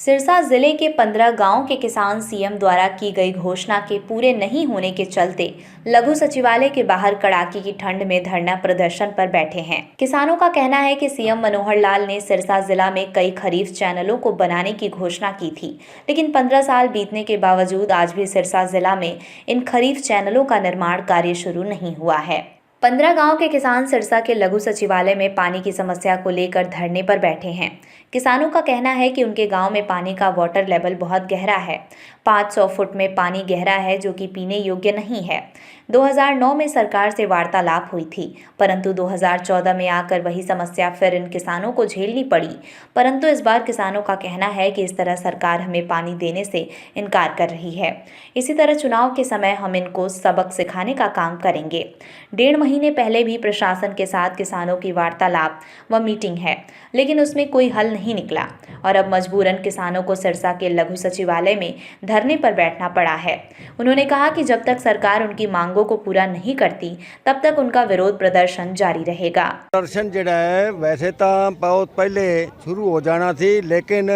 सिरसा जिले के 15 गांव के किसान सीएम द्वारा की गई घोषणा के पूरे नहीं होने के चलते लघु सचिवालय के बाहर कड़ाके की ठंड में धरना प्रदर्शन पर बैठे हैं। किसानों का कहना है कि सीएम मनोहर लाल ने सिरसा जिला में कई खरीफ चैनलों को बनाने की घोषणा की थी, लेकिन 15 साल बीतने के बावजूद आज भी सिरसा जिला में इन खरीफ चैनलों का निर्माण कार्य शुरू नहीं हुआ है। 15 गांव के किसान सिरसा के लघु सचिवालय में पानी की समस्या को लेकर धरने पर बैठे हैं। किसानों का कहना है कि उनके गांव में पानी का वाटर लेवल बहुत गहरा है। 500 फुट में पानी गहरा है जो कि पीने योग्य नहीं है। 2009 में सरकार से वार्तालाप हुई थी, परंतु 2014 में आकर वही समस्या फिर इन किसानों को झेलनी पड़ी। परंतु इस बार किसानों का कहना है कि इस तरह सरकार हमें पानी देने से इनकार कर रही है। इसी तरह चुनाव के समय हम इनको सबक सिखाने का काम करेंगे। 1.5 महीने पहले भी प्रशासन के साथ किसानों की वार्तालाप व मीटिंग है, लेकिन उसमें कोई हल नहीं निकला और अब मजबूरन किसानों को सिरसा के लघु सचिवालय में धरने पर बैठना पड़ा है। उन्होंने कहा कि जब तक सरकार उनकी मांगों को पूरा नहीं करती तब तक उनका विरोध प्रदर्शन जारी रहेगा। प्रदर्शन जिहड़ा है वैसे तो बहुत पहले शुरू हो जाना थी, लेकिन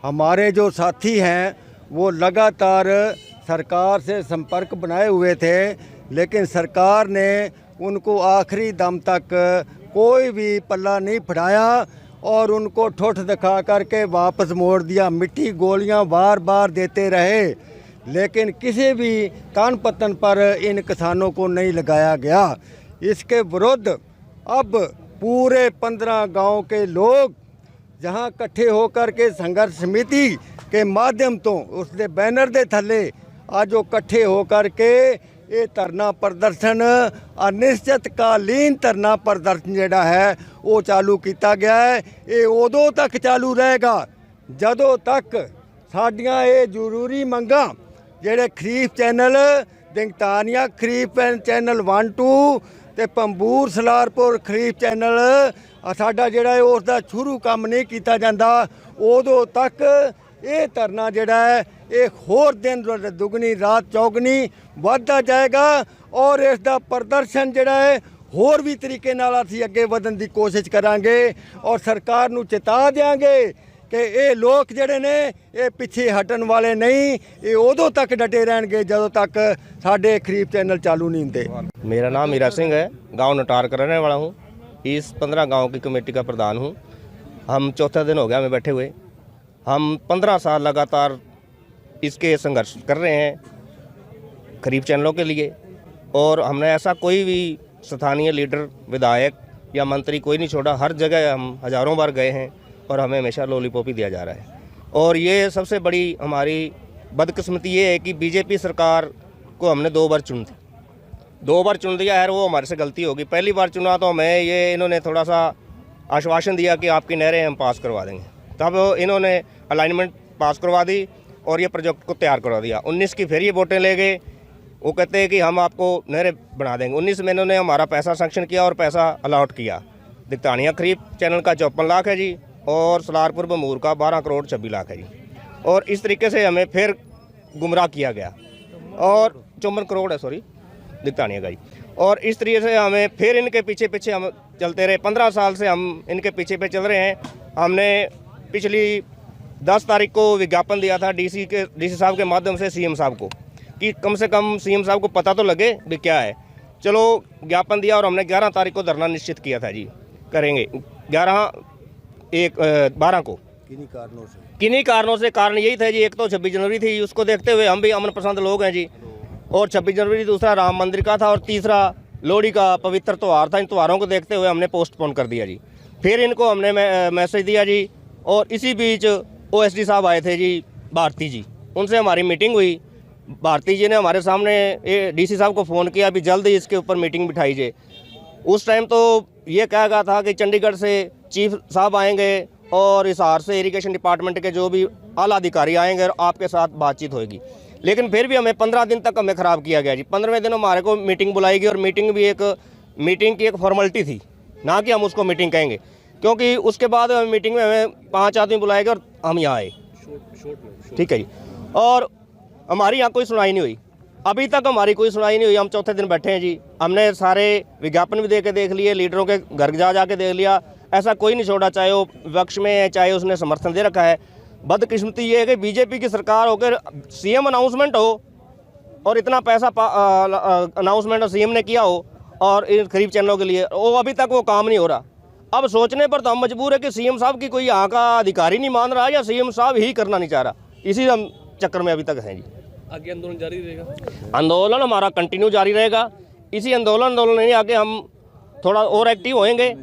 हमारे जो साथी हैं वो लगातार सरकार से संपर्क बनाए हुए थे, लेकिन सरकार ने उनको आखिरी दम तक कोई भी पल्ला नहीं फड़ाया और उनको ठोठ दिखा करके वापस मोड़ दिया। मिट्टी गोलियां बार बार देते रहे, लेकिन किसी भी कान पतन पर इन किसानों को नहीं लगाया गया। इसके विरुद्ध अब पूरे 15 गांव के लोग जहां इकट्ठे होकर के संघर्ष समिति के माध्यम तो उसके बैनर दे थले आज इकट्ठे होकर के ये धरना प्रदर्शन अनिश्चितकालीन धरना प्रदर्शन जिहड़ा है वो चालू किया गया है। ये उदों तक चालू रहेगा जदों तक साडियां ये जरूरी मंगां जिहड़े खरीफ चैनल दिंगतानिया खरीफ चैनल 1-2 ते पंबूर सलारपुर खरीफ चैनल साडा जिहड़ा उसदा शुरू काम नहीं किया जाता, उदों तक ये धरना जिहड़ा है ये होर दिन दुगनी रात चौगनी बढ़ता जाएगा और इसका प्रदर्शन जिहड़ा है होर भी तरीके नाल असीं अगे वधन की कोशिश करांगे और सरकार नूं चेता देंगे कि ये लोग जिहड़े ने ये पिछे हटन वाले नहीं, ये उदों तक डटे रहेंगे जदों तक साडे खरीफ चैनल चालू नहीं होंदे। मेरा नाम मीरा सिंह है, गांव नटार का रहने वाला हूँ। इस 15 गांव की कमेटी का प्रधान हूँ। हम चौथा दिन हो गया हमें बैठे हुए। हम 15 साल लगातार इसके संघर्ष कर रहे हैं खरीफ चैनलों के लिए, और हमने ऐसा कोई भी स्थानीय लीडर विधायक या मंत्री कोई नहीं छोड़ा। हर जगह हम हज़ारों बार गए हैं और हमें हमेशा लॉलीपॉप ही दिया जा रहा है। और ये सबसे बड़ी हमारी बदकिस्मती ये है कि बीजेपी सरकार को हमने 2 बार चुन दी, 2 बार चुन दिया है। वो हमारे से गलती होगी। पहली बार चुना तो हमें ये इन्होंने थोड़ा सा आश्वासन दिया कि आपकी नहरें हम पास करवा देंगे, तब इन्होंने अलाइनमेंट पास करवा दी और ये प्रोजेक्ट को तैयार करवा दिया। 19 की फिर ये वोटें ले गए, वो कहते हैं कि हम आपको नहरें बना देंगे। 19 में इन्होंने हमारा पैसा सैंक्शन किया और पैसा अलाउट किया। दिगतानिया खरीफ चैनल का 54 लाख है जी, और सलारपुर बमूर का 12 करोड़ 26 लाख है जी। और इस तरीके से हमें फिर गुमराह किया गया, और 54 करोड़ है सॉरी दिगतानिया का जी। और इस तरीके से हमें फिर इनके पीछे पीछे हम चलते रहे। 15 साल से हम इनके पीछे पे चल रहे हैं। हमने पिछली 10 तारीख को विज्ञापन दिया था डीसी साहब के माध्यम से सीएम साहब को, कि कम से कम सीएम साहब को पता तो लगे भी क्या है। चलो ज्ञापन दिया और हमने 11 तारीख को धरना निश्चित किया था जी, करेंगे 12 को। किन्हीं कारणों से कारण यही था जी, एक तो 26 जनवरी थी, उसको देखते हुए हम भी अमन पसंद लोग हैं जी, और 26 जनवरी दूसरा राम मंदिर का था, और तीसरा लोहड़ी का पवित्र त्यौहार था। इन त्यौहारों को देखते हुए हमने पोस्टपोन कर दिया जी। फिर इनको हमने मैसेज दिया जी, और इसी बीच OSD साहब आए थे जी, भारती जी, उनसे हमारी मीटिंग हुई। भारती जी ने हमारे सामने DC साहब को फ़ोन किया, अभी जल्द ही इसके ऊपर मीटिंग बिठाई जाए। उस टाइम तो ये कहा गया था कि चंडीगढ़ से चीफ साहब आएंगे और हिसार से इरिगेशन डिपार्टमेंट के जो भी आला अधिकारी आएंगे और आपके साथ बातचीत होगी। लेकिन फिर भी हमें 15 दिन तक हमें ख़राब किया गया जी। 15वें दिन हमारे को मीटिंग बुलाई गई, और मीटिंग की एक फॉर्मेलिटी थी, ना कि हम उसको मीटिंग कहेंगे, क्योंकि उसके बाद मीटिंग में हमें 5 आदमी बुलाए गए और हम यहाँ आए। ठीक है जी। और हमारी यहाँ कोई सुनाई नहीं हुई, अभी तक हमारी कोई सुनाई नहीं हुई। हम चौथे दिन बैठे हैं जी। हमने सारे विज्ञापन भी देख लिए, लीडरों के घर जा के देख लिया, ऐसा कोई नहीं छोड़ा, चाहे वो विपक्ष में है चाहे उसने समर्थन दे रखा है। बदकिस्मती ये है कि बीजेपी की सरकार होकर सीएम अनाउंसमेंट हो और इतना पैसा अनाउंसमेंट सीएम ने किया हो और इन खरीफ चैनलों के लिए वो अभी तक वो काम नहीं हो रहा। अब सोचने पर तो हम मजबूर है कि सीएम साहब की कोई यहाँ का अधिकारी नहीं मान रहा या सीएम साहब ही करना नहीं चाह रहा, इसी हम चक्कर में अभी तक हैं जी। आगे आंदोलन जारी रहेगा? आंदोलन हमारा कंटिन्यू जारी रहेगा। इसी आंदोलन नहीं आगे हम थोड़ा और एक्टिव होएंगे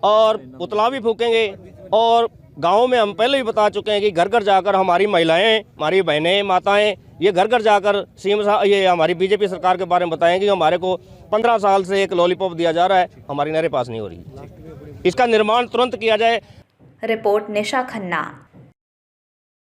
और पुतला भी फूकेंगे। और गाँव में हम पहले भी बता चुके हैं कि घर घर जाकर हमारी महिलाएं, हमारी बहनें, माताएं ये घर घर जाकर सीएम साहब ये हमारी बीजेपी सरकार के बारे में बताएंगे कि हमारे को 15 साल से एक लॉलीपॉप दिया जा रहा है, हमारी नहरें पास नहीं हो रही, इसका निर्माण तुरंत किया जाए। रिपोर्ट निशा खन्ना।